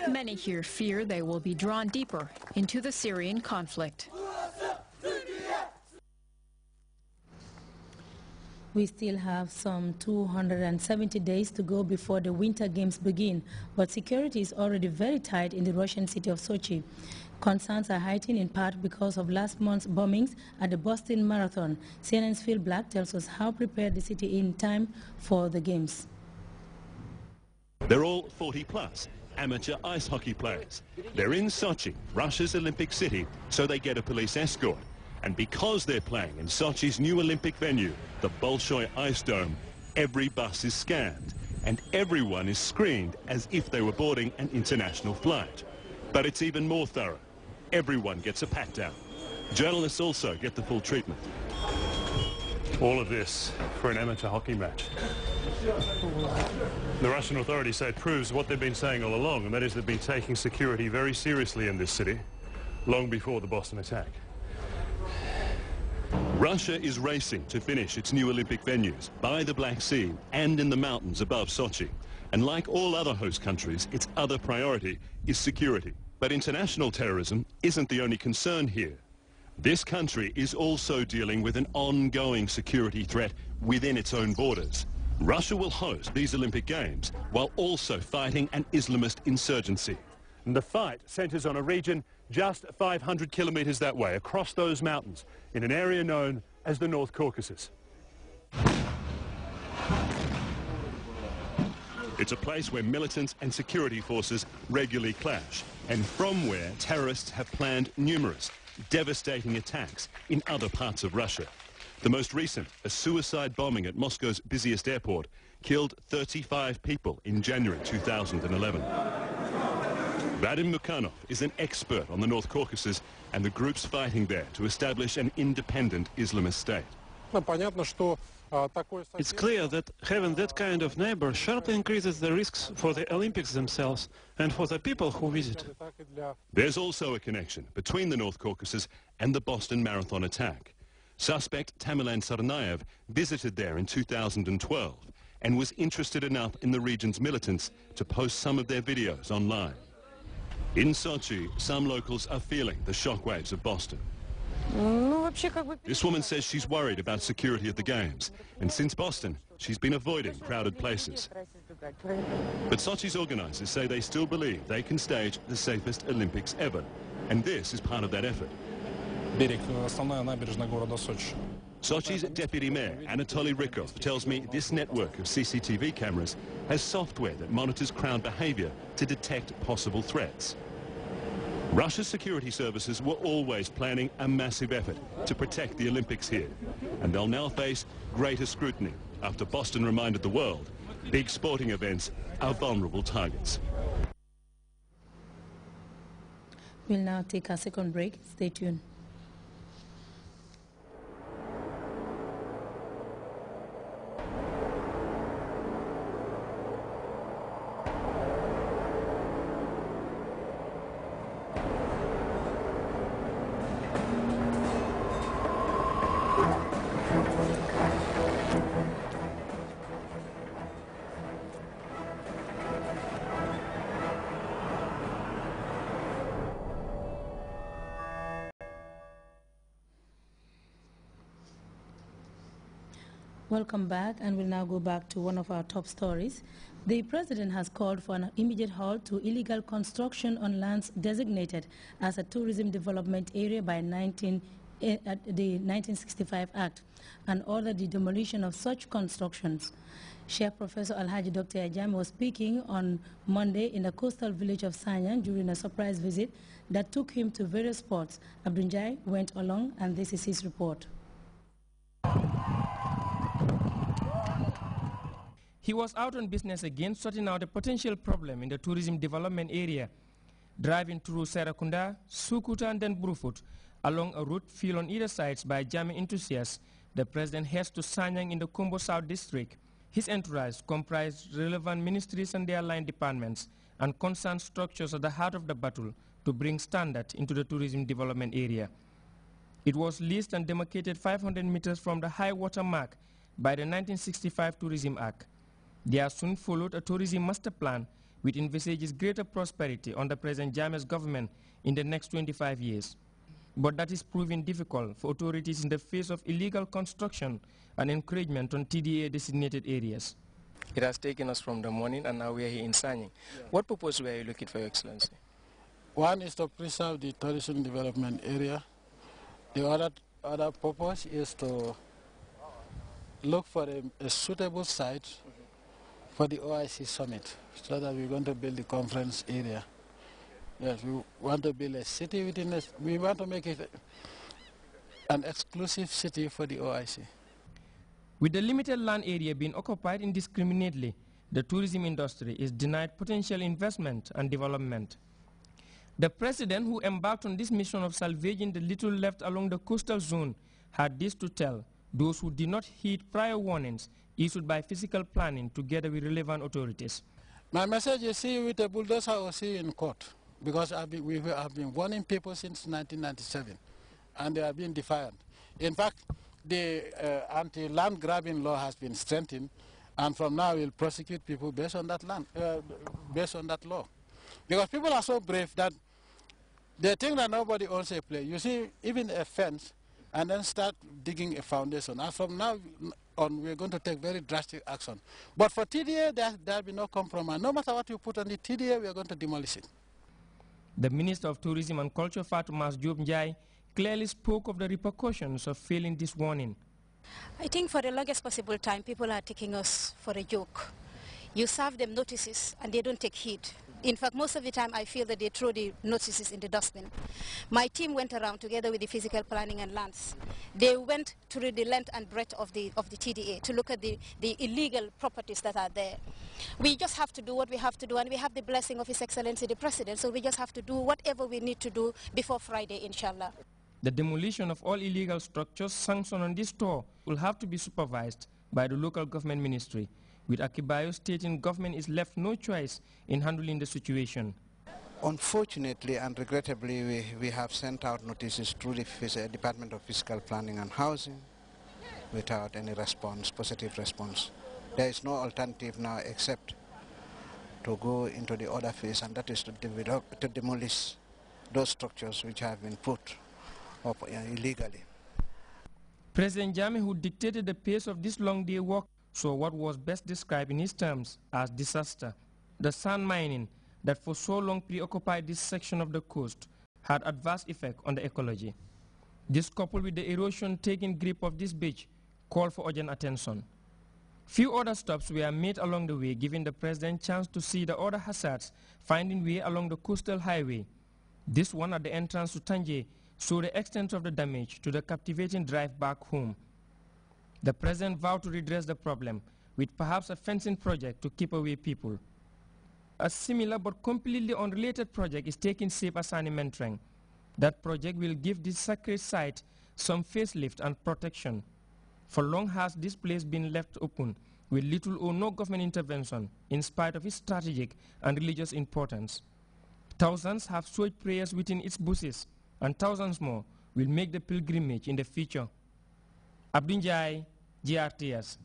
Many here fear they will be drawn deeper into the Syrian conflict. We still have some 270 days to go before the Winter Games begin, but security is already very tight in the Russian city of Sochi. Concerns are heightened in part because of last month's bombings at the Boston Marathon. CNN's Phil Black tells us how prepared the city in time for the Games. They're all 40-plus, amateur ice hockey players. They're in Sochi, Russia's Olympic city, so they get a police escort. And because they're playing in Sochi's new Olympic venue, the Bolshoi Ice Dome, every bus is scanned and everyone is screened as if they were boarding an international flight. But it's even more thorough. Everyone gets a pat-down. Journalists also get the full treatment. All of this for an amateur hockey match. The Russian authorities say it proves what they've been saying all along, and that is they've been taking security very seriously in this city, long before the Boston attack. Russia is racing to finish its new Olympic venues by the Black Sea and in the mountains above Sochi. And like all other host countries, its other priority is security. But international terrorism isn't the only concern here. This country is also dealing with an ongoing security threat within its own borders. Russia will host these Olympic Games while also fighting an Islamist insurgency. And the fight centers on a region just 500 kilometers that way, across those mountains, in an area known as the North Caucasus. It's a place where militants and security forces regularly clash, and from where terrorists have planned numerous, devastating attacks in other parts of Russia. The most recent, a suicide bombing at Moscow's busiest airport, killed 35 people in January 2011. Vadim Mukhanov is an expert on the North Caucasus and the groups fighting there to establish an independent Islamist state. It's clear that having that kind of neighbor sharply increases the risks for the Olympics themselves and for the people who visit. There's also a connection between the North Caucasus and the Boston Marathon attack. Suspect Tamerlan Tsarnaev visited there in 2012 and was interested enough in the region's militants to post some of their videos online. In Sochi, some locals are feeling the shockwaves of Boston. This woman says she's worried about security at the Games, and since Boston, she's been avoiding crowded places. But Sochi's organizers say they still believe they can stage the safest Olympics ever, and this is part of that effort. Sochi's deputy mayor, Anatoly Rykov, tells me this network of CCTV cameras has software that monitors crowd behavior to detect possible threats. Russia's security services were always planning a massive effort to protect the Olympics here, and they'll now face greater scrutiny after Boston reminded the world big sporting events are vulnerable targets. We'll now take our second break. Stay tuned. Welcome back, and we'll now go back to one of our top stories. The president has called for an immediate halt to illegal construction on lands designated as a tourism development area by the 1965 Act, and ordered the demolition of such constructions. Sheikh Professor Alhaji Dr. Ajami was speaking on Monday in the coastal village of Sanyang during a surprise visit that took him to various spots. Abdunjai went along, and this is his report. He was out on business again, sorting out a potential problem in the tourism development area. Driving through Serakunda, Sukuta and then Brufut, along a route filled on either sides by Jami enthusiasts, the president heads to Sanyang in the Kumbo South district. His entourage comprised relevant ministries and their line departments and concerned structures at the heart of the battle to bring standard into the tourism development area. It was leased and demarcated 500 meters from the high water mark by the 1965 Tourism Act. There soon followed a tourism master plan which envisages greater prosperity under President Jammeh's government in the next 25 years. But that is proving difficult for authorities in the face of illegal construction and encroachment on TDA-designated areas. It has taken us from the morning, and now we are here in Sanying. Yeah. What purpose were you looking for, Your Excellency? One is to preserve the tourism development area. The other purpose is to look for a suitable site for the OIC summit, so that we're going to build the conference area. Yes, we want to build a city within this. We want to make it an exclusive city for the OIC. With the limited land area being occupied indiscriminately, the tourism industry is denied potential investment and development. The president, who embarked on this mission of salvaging the little left along the coastal zone, had this to tell those who did not heed prior warnings issued by physical planning together with relevant authorities. My message is, see you with a bulldozer or see you in court, because we have been warning people since 1997, and they have been defiant. In fact, the anti-land grabbing law has been strengthened, and from now we'll prosecute people based on that based on that law. Because people are so brave that they think that nobody owns a place. You see, even a fence, and then start digging a foundation. And from now on, we're going to take very drastic action. But for TDA, there'll be no compromise. No matter what you put on the TDA, we're going to demolish it. The Minister of Tourism and Culture, Fatumas Diop Njai, clearly spoke of the repercussions of failing this warning. I think for the longest possible time, people are taking us for a joke. You serve them notices, and they don't take heed. In fact, most of the time, I feel that they throw the notices in the dustbin. My team went around together with the physical planning and lands. They went through the length and breadth of the TDA to look at the illegal properties that are there. We just have to do what we have to do, and we have the blessing of His Excellency the President, so we just have to do whatever we need to do before Friday, inshallah. The demolition of all illegal structures sanctioned on this tour will have to be supervised by the local government ministry, with Akibayo stating government is left no choice in handling the situation. Unfortunately and regrettably, we have sent out notices through the Department of Fiscal Planning and Housing without any response, positive response. There is no alternative now except to go into the other phase, and that is to demolish those structures which have been put up illegally. President Jammeh, who dictated the pace of this long day walk, saw what was best described in his terms as disaster. The sand mining that for so long preoccupied this section of the coast had adverse effect on the ecology. This, coupled with the erosion taking grip of this beach, called for urgent attention. Few other stops were made along the way, giving the president chance to see the other hazards finding way along the coastal highway. This one at the entrance to Tanje showed the extent of the damage to the captivating drive back home. The president vowed to redress the problem with perhaps a fencing project to keep away people. A similar but completely unrelated project is taking shape at Sani Mentreng. That project will give this sacred site some facelift and protection. For long has this place been left open with little or no government intervention in spite of its strategic and religious importance. Thousands have sowed prayers within its bushes, and thousands more will make the pilgrimage in the future. Abdinjai, GRTS.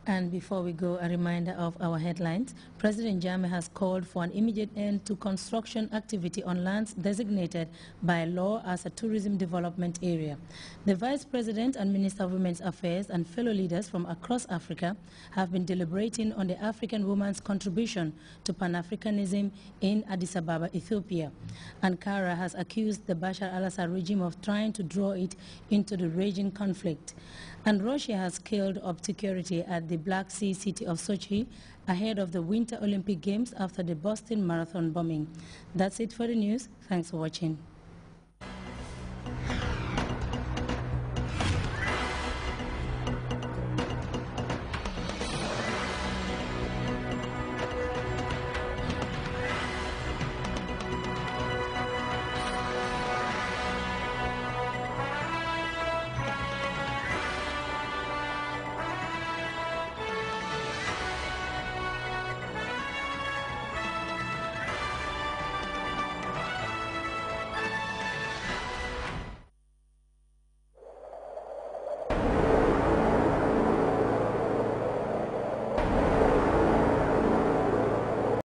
And before we go, a reminder of our headlines. President Jammeh has called for an immediate end to construction activity on lands designated by law as a tourism development area. The Vice President and Minister of Women's Affairs and fellow leaders from across Africa have been deliberating on the African woman's contribution to Pan-Africanism in Addis Ababa, Ethiopia. Ankara has accused the Bashar al-Assad regime of trying to draw it into the raging conflict. And Russia has scaled up security at the Black Sea city of Sochi ahead of the Winter Olympic Games after the Boston Marathon bombing. That's it for the news. Thanks for watching.